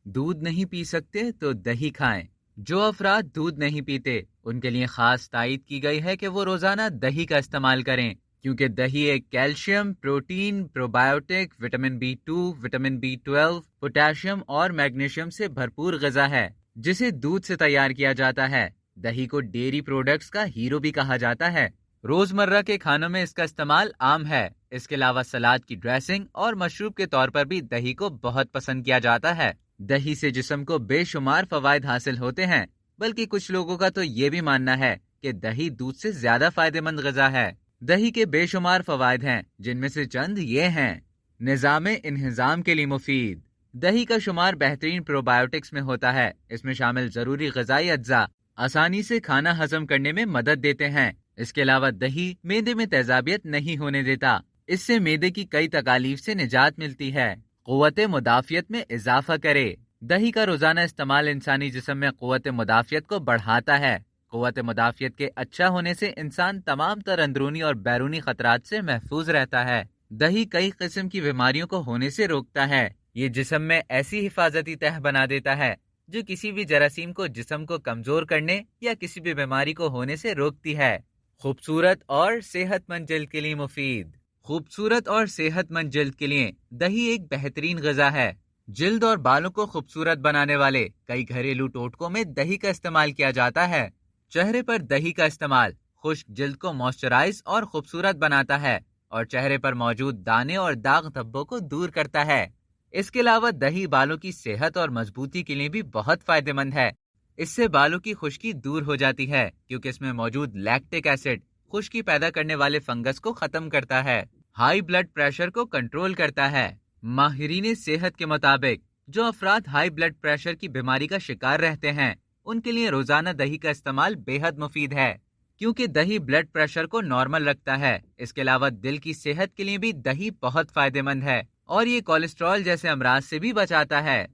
دودھ نہیں پی سکتے تو دہی کھائیں۔ جو افراد دودھ نہیں پیتے ان کے لیے خاص تائید کی گئی ہے کہ وہ روزانہ دہی کا استعمال کریں، کیونکہ دہی ایک calcium, protein, probiotic, vitamin B2، vitamin B12، potassium اور میگنیشیم سے بھرپور غذا ہے جسے دودھ سے تیار کیا جاتا ہے۔ دہی کو ڈیری پروڈکٹس کا ہیرو بھی کہا جاتا ہے۔ روزمرہ کے کھانوں میں اس کا استعمال عام ہے۔ اس کے علاوہ سلاد کی ڈریسنگ اور مشروب کے طور پر بھی دہی کو بہت پسند کیا جاتا ہے۔ دہی سے جسم کو بے شمار فوائد حاصل ہوتے ہیں، بلکہ کچھ لوگوں کا تو یہ بھی ماننا ہے کہ دہی دودھ سے زیادہ فائدہ مند غذا ہے۔ دہی کے بے شمار فوائد ہیں، جن میں سے چند یہ ہیں۔ نظام انہضام کے لیے مفید۔ دہی کا شمار بہترین پروبایوٹکس میں ہوتا ہے۔ اس میں شامل ضروری غذائی اجزاء آسانی سے کھانا ہضم کرنے میں مدد دیتے ہیں۔ اس کے علاوہ دہی معدے میں تیزابیت نہیں ہونے دیتا۔ اس سے معدے کی کئی تکالیف سے نجات ملتی ہے۔ قوت مدافعت میں اضافہ کرے۔ دہی کا روزانہ استعمال انسانی جسم میں قوت مدافعت کو بڑھاتا ہے۔ قوت مدافعت کے اچھا ہونے سے انسان تمام تر اندرونی اور بیرونی خطرات سے محفوظ رہتا ہے۔ دہی کئی قسم کی بیماریوں کو ہونے سے روکتا ہے۔ یہ جسم میں ایسی حفاظتی تہ بنا دیتا ہے جو کسی بھی جراثیم کو جسم کو کمزور کرنے یا کسی بھی بیماری کو ہونے سے روکتی ہے۔ خوبصورت اور صحت مند جلد کے لیے مفید۔ خوبصورت اور صحت مند جلد کے لیے دہی ایک بہترین غذا ہے۔ جلد اور بالوں کو خوبصورت بنانے والے کئی گھریلو ٹوٹکوں میں دہی کا استعمال کیا جاتا ہے۔ چہرے پر دہی کا استعمال خشک جلد کو موئسچرائز اور خوبصورت بناتا ہے اور چہرے پر موجود دانے اور داغ دھبوں کو دور کرتا ہے۔ اس کے علاوہ دہی بالوں کی صحت اور مضبوطی کے لیے بھی بہت فائدہ مند ہے۔ اس سے بالوں کی خشکی دور ہو جاتی ہے، کیونکہ اس میں موجود لیکٹک ایسڈ خشکی پیدا کرنے والے فنگس کو ختم کرتا ہے۔ ہائی بلڈ پریشر کو کنٹرول کرتا ہے۔ ماہرین صحت کے مطابق جو افراد ہائی بلڈ پریشر کی بیماری کا شکار رہتے ہیں ان کے لیے روزانہ دہی کا استعمال بے حد مفید ہے، کیونکہ دہی بلڈ پریشر کو نارمل رکھتا ہے۔ اس کے علاوہ دل کی صحت کے لیے بھی دہی بہت فائدہ مند ہے اور یہ کولیسٹرول جیسے امراض سے بھی بچاتا ہے۔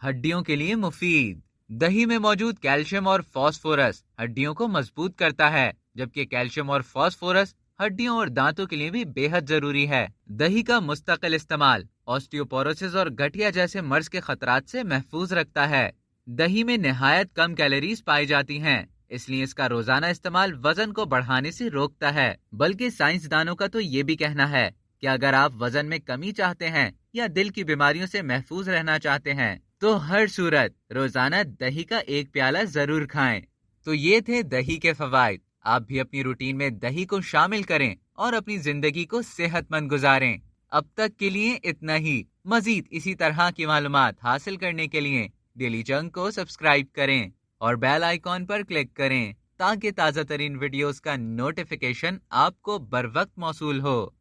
ہڈیوں کے لیے مفید۔ دہی میں موجود کیلشیم اور فاسفورس ہڈیوں کو مضبوط کرتا ہے، جبکہ کیلشیم اور فاسفورس ہڈیوں اور دانتوں کے لیے بھی بے حد ضروری ہے۔ دہی کا مستقل استعمال آسٹیوپوروسس اور گٹھیا جیسے مرض کے خطرات سے محفوظ رکھتا ہے۔ دہی میں نہایت کم کیلوریز پائی جاتی ہیں، اس لیے اس کا روزانہ استعمال وزن کو بڑھانے سے روکتا ہے۔ بلکہ سائنسدانوں کا تو یہ بھی کہنا ہے کہ اگر آپ وزن میں کمی چاہتے ہیں یا دل کی بیماریوں سے محفوظ رہنا چاہتے ہیں تو ہر صورت روزانہ دہی کا ایک پیالہ ضرور کھائیں۔ تو یہ تھے دہی کے فوائد۔ آپ بھی اپنی روٹین میں دہی کو شامل کریں اور اپنی زندگی کو صحت مند گزاریں۔ اب تک کے لیے اتنا ہی۔ مزید اسی طرح کی معلومات حاصل کرنے کے لیے ڈیلی جنگ کو سبسکرائب کریں اور بیل آئیکن پر کلک کریں تاکہ تازہ ترین ویڈیوز کا نوٹیفیکیشن آپ کو بر وقت موصول ہو۔